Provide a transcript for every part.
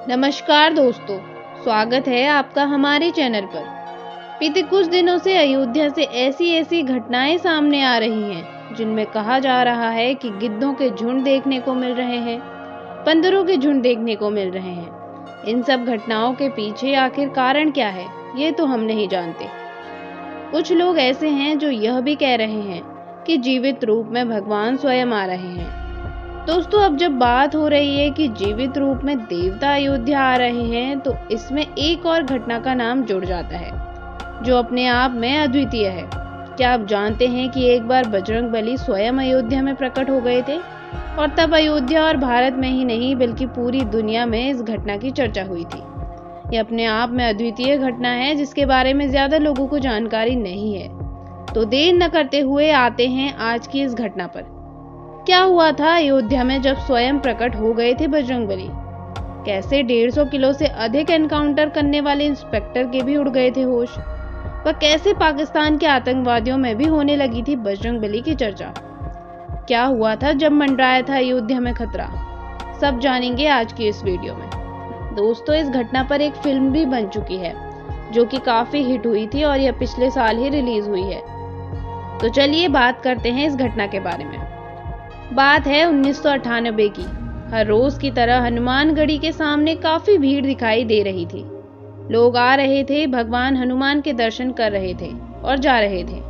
नमस्कार दोस्तों, स्वागत है आपका हमारे चैनल पर। बीते कुछ दिनों से अयोध्या से ऐसी घटनाएं सामने आ रही हैं जिनमें कहा जा रहा है कि गिद्धों के झुंड देखने को मिल रहे हैं, बंदरों के झुंड देखने को मिल रहे हैं। इन सब घटनाओं के पीछे आखिर कारण क्या है, ये तो हम नहीं जानते। कुछ लोग ऐसे हैं जो यह भी कह रहे हैं कि जीवित रूप में भगवान स्वयं आ रहे हैं। दोस्तों, अब जब बात हो रही है कि जीवित रूप में देवता अयोध्या आ रहे हैं, तो इसमें एक और घटना का नाम जुड़ जाता है जो अपने आप में अद्वितीय है। क्या आप जानते हैं कि एक बार बजरंगबली स्वयं अयोध्या में प्रकट हो गए थे और तब अयोध्या और भारत में ही नहीं बल्कि पूरी दुनिया में इस घटना की चर्चा हुई थी। यह अपने आप में अद्वितीय घटना है जिसके बारे में ज्यादा लोगों को जानकारी नहीं है। तो देर न करते हुए आते हैं आज की इस घटना पर। क्या हुआ था अयोध्या में जब स्वयं प्रकट हो गए थे बजरंगबली? कैसे 150 किलो से अधिक एनकाउंटर करने वाले इंस्पेक्टर के भी उड़ गए थे होश? व कैसे पाकिस्तान के आतंकवादियों में भी होने लगी थी बजरंगबली की चर्चा? क्या हुआ था जब मंडराया था अयोध्या में खतरा? सब जानेंगे आज की इस वीडियो में। दोस्तों, इस घटना पर एक फिल्म भी बन चुकी है जो कि काफी हिट हुई थी और यह पिछले साल ही रिलीज हुई है। तो चलिए बात करते हैं इस घटना के बारे में। बात है 1998 की। हर रोज की तरह हनुमानगढ़ी के सामने काफी भीड़ दिखाई दे रही थी। लोग आ रहे थे, भगवान हनुमान के दर्शन कर रहे थे और जा रहे थे।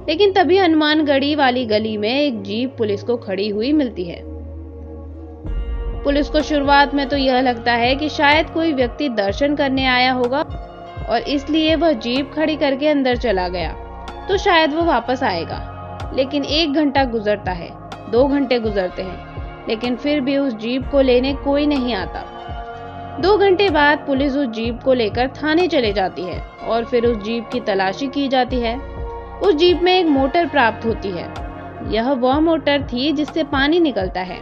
लेकिन तभी हनुमानगढ़ी वाली गली में एक जीप पुलिस को खड़ी हुई मिलती है। पुलिस को शुरुआत में तो यह लगता है कि शायद कोई व्यक्ति दर्शन करने आया होगा और इसलिए वह जीप खड़ी करके अंदर चला गया, तो शायद वह वापस आएगा। लेकिन 1 घंटा गुजरता है, 2 घंटे गुजरते हैं, लेकिन फिर भी उस जीप को लेने कोई नहीं आता। 2 घंटे बाद पुलिस उस जीप को लेकर थाने चले जाती है और फिर उस जीप की तलाशी की जाती है। उस जीप में एक मोटर प्राप्त होती है। यह वह मोटर थी जिससे पानी निकलता है।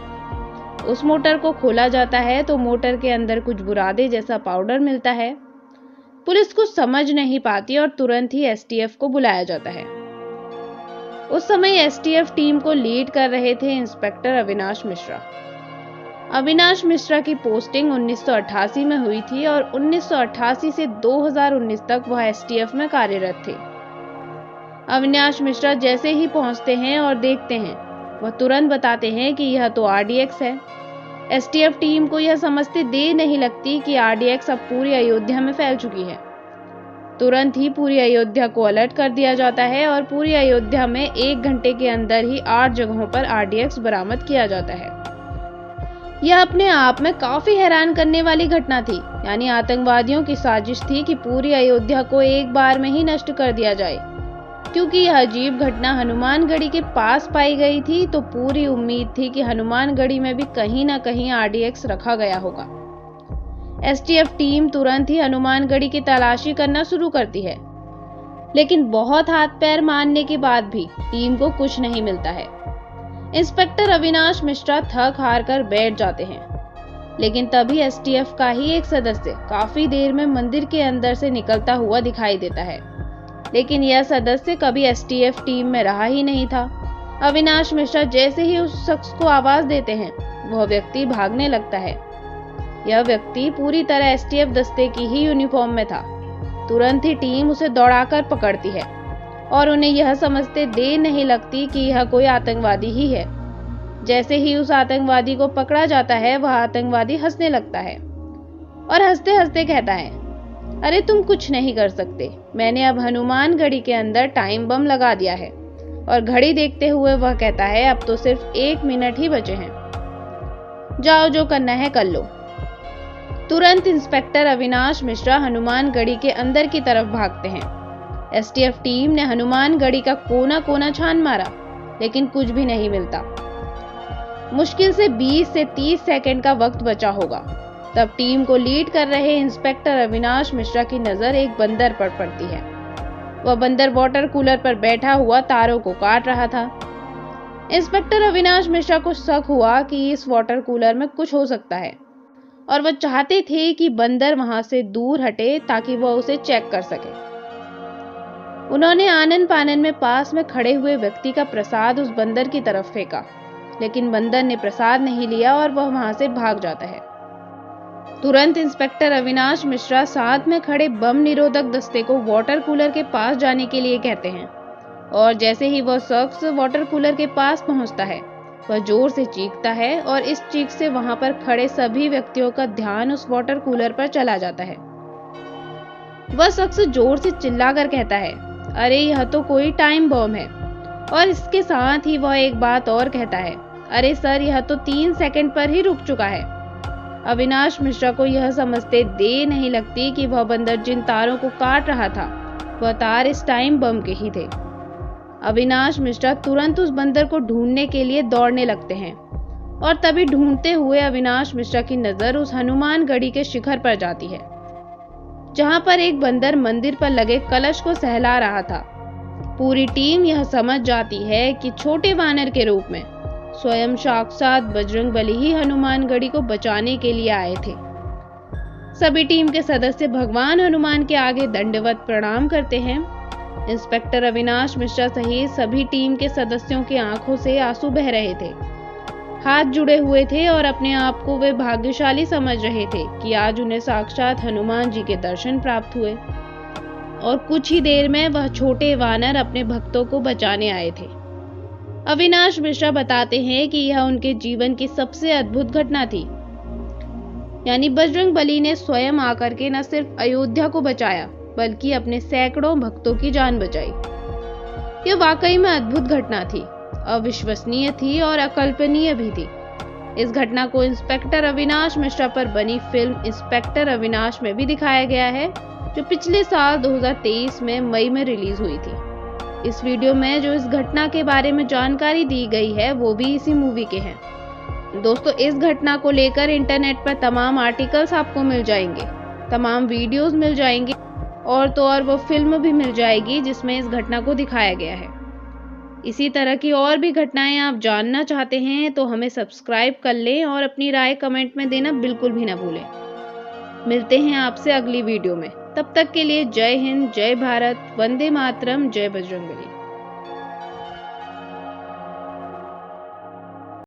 उस मोटर को खोला जाता है तो मोटर के अंदर कुछ बुरादे जैसा पाउडर मिलता है। पुलिस कुछ समझ नहीं पाती और तुरंत ही एसटीएफ को बुलाया जाता है। उस समय एसटीएफ टीम को लीड कर रहे थे इंस्पेक्टर अविनाश मिश्रा। अविनाश मिश्रा की पोस्टिंग 1988 में हुई थी और 1988 से 2019 तक वह एसटीएफ में कार्यरत थे। अविनाश मिश्रा जैसे ही पहुंचते हैं और देखते हैं, वह तुरंत बताते हैं कि यह तो आरडीएक्स है। एसटीएफ टीम को यह समझते देर नहीं लगती कि आरडीएक्स अब पूरी अयोध्या में फैल चुकी है। तुरंत ही पूरी अयोध्या को अलर्ट कर दिया जाता है और पूरी अयोध्या में 1 घंटे के अंदर ही 8 जगहों पर आरडीएक्स बरामद किया जाता है। यह अपने आप में काफी हैरान करने वाली घटना थी। यानी आतंकवादियों की साजिश थी कि पूरी अयोध्या को एक बार में ही नष्ट कर दिया जाए। क्योंकि यह अजीब घटना हनुमानगढ़ी के पास पाई गई थी, तो पूरी उम्मीद थी कि हनुमानगढ़ी में भी कहीं ना कहीं आरडीएक्स रखा गया होगा। एसटीएफ टीम तुरंत ही हनुमानगढ़ी की तलाशी करना शुरू करती है, लेकिन बहुत हाथ पैर मारने के बाद भी टीम को कुछ नहीं मिलता है। इंस्पेक्टर अविनाश मिश्रा थक हार कर बैठ जाते हैं, लेकिन तभी एसटीएफ का ही एक सदस्य काफी देर में मंदिर के अंदर से निकलता हुआ दिखाई देता है। लेकिन यह सदस्य कभी एसटीएफ टीम में रहा ही नहीं था। अविनाश मिश्रा जैसे ही उस शख्स को आवाज देते हैं, वह व्यक्ति भागने लगता है। यह व्यक्ति पूरी तरह एसटीएफ दस्ते की ही यूनिफॉर्म में था। तुरंत ही टीम उसे दौड़ाकर पकड़ती है और उन्हें यह समझते देर नहीं लगती कि यह कोई आतंकवादी ही है। जैसे ही उस आतंकवादी को पकड़ा जाता है, वह आतंकवादी हंसने लगता है और हंसते हंसते कहता है, अरे तुम कुछ नहीं कर सकते, मैंने अब हनुमानगढ़ी के अंदर टाइम बम लगा दिया है। और घड़ी देखते हुए वह कहता है, अब तो सिर्फ 1 मिनट ही बचे हैं, जाओ जो करना है कर लो। तुरंत इंस्पेक्टर अविनाश मिश्रा हनुमानगढ़ी के अंदर की तरफ भागते हैं। एसटीएफ टीम ने हनुमानगढ़ी का कोना कोना छान मारा, लेकिन कुछ भी नहीं मिलता। मुश्किल से 20 से 30 सेकंड का वक्त बचा होगा। तब टीम को लीड कर रहे इंस्पेक्टर अविनाश मिश्रा की नजर एक बंदर पर पड़ती है। वह बंदर वाटर कूलर पर बैठा हुआ तारों को काट रहा था। इंस्पेक्टर अविनाश मिश्रा को शक हुआ कि इस वाटर कूलर में कुछ हो सकता है और वह चाहते थे कि बंदर वहां से दूर हटे ताकि वह उसे चेक कर सके। उन्होंने आनन फानन में पास में खड़े हुए व्यक्ति का प्रसाद उस बंदर की तरफ फेंका, लेकिन बंदर ने प्रसाद नहीं लिया और वह वहां से भाग जाता है। तुरंत इंस्पेक्टर अविनाश मिश्रा साथ में खड़े बम निरोधक दस्ते को वाटर कूलर के पास जाने के लिए कहते हैं और जैसे ही वह शख्स वाटर कूलर के पास पहुंचता है, वह जोर से चीखता है और इस चीख से वहां पर खड़े सभी व्यक्तियों का ध्यान उस वाटर कूलर पर चला जाता है। वह शख्स जोर से चिल्लाकर कहता है, अरे यह तो कोई टाइम बम है। और इसके साथ ही वह एक बात और कहता है, अरे सर यह तो 3 सेकंड पर ही रुक चुका है। अविनाश मिश्रा को यह समझते देर नहीं लगती कि वह बंदर जिन तारों को काट रहा था वह तार इस टाइम बम के ही थे। अविनाश मिश्रा तुरंत उस बंदर को ढूंढने के लिए दौड़ने लगते हैं और तभी ढूंढते हुए अविनाश मिश्रा की नजर उस हनुमान गढ़ी के शिखर पर जाती है, जहां पर एक बंदर मंदिर पर लगे कलश को सहला रहा था। पूरी टीम यह समझ जाती है कि छोटे वानर के रूप में स्वयं साक्षात बजरंगबली ही हनुमान गढ़ी को बचाने के लिए आए थे। सभी टीम के सदस्य भगवान हनुमान के आगे दंडवत प्रणाम करते हैं। इंस्पेक्टर अविनाश मिश्रा सहित सभी टीम के सदस्यों की आंखों से आंसू बह रहे थे, हाथ जुड़े हुए थे और अपने आप को वे भाग्यशाली समझ रहे थे कि आज उन्हें साक्षात हनुमान जी के दर्शन प्राप्त हुए और कुछ ही देर में वह छोटे वानर अपने भक्तों को बचाने आए थे। अविनाश मिश्रा बताते हैं कि यह उनके जीवन की सबसे अद्भुत घटना थी, यानी बजरंगबली ने स्वयं आकर के न सिर्फ अयोध्या को बचाया बल्कि अपने सैकड़ों भक्तों की जान बचाई। यह वाकई में अद्भुत घटना थी, अविश्वसनीय थी और अकल्पनीय भी थी। इस घटना को इंस्पेक्टर अविनाश मिश्रा पर बनी फिल्म इंस्पेक्टर अविनाश में भी दिखाया गया है, जो पिछले साल 2023 में मई में रिलीज हुई थी। इस वीडियो में जो इस घटना के बारे में जानकारी दी गई है वो भी इसी मूवी के हैं। दोस्तों, इस घटना को लेकर इंटरनेट पर तमाम आर्टिकल्स आपको मिल जाएंगे, तमाम वीडियोस मिल जाएंगे और तो और वो फिल्म भी मिल जाएगी जिसमें इस घटना को दिखाया गया है। इसी तरह की और भी घटनाएं आप जानना चाहते हैं तो हमें सब्सक्राइब कर लें और अपनी राय कमेंट में देना बिल्कुल भी ना भूलें। मिलते हैं आपसे अगली वीडियो में, तब तक के लिए जय हिंद, जय भारत, वंदे मातरम, जय बजरंगबली।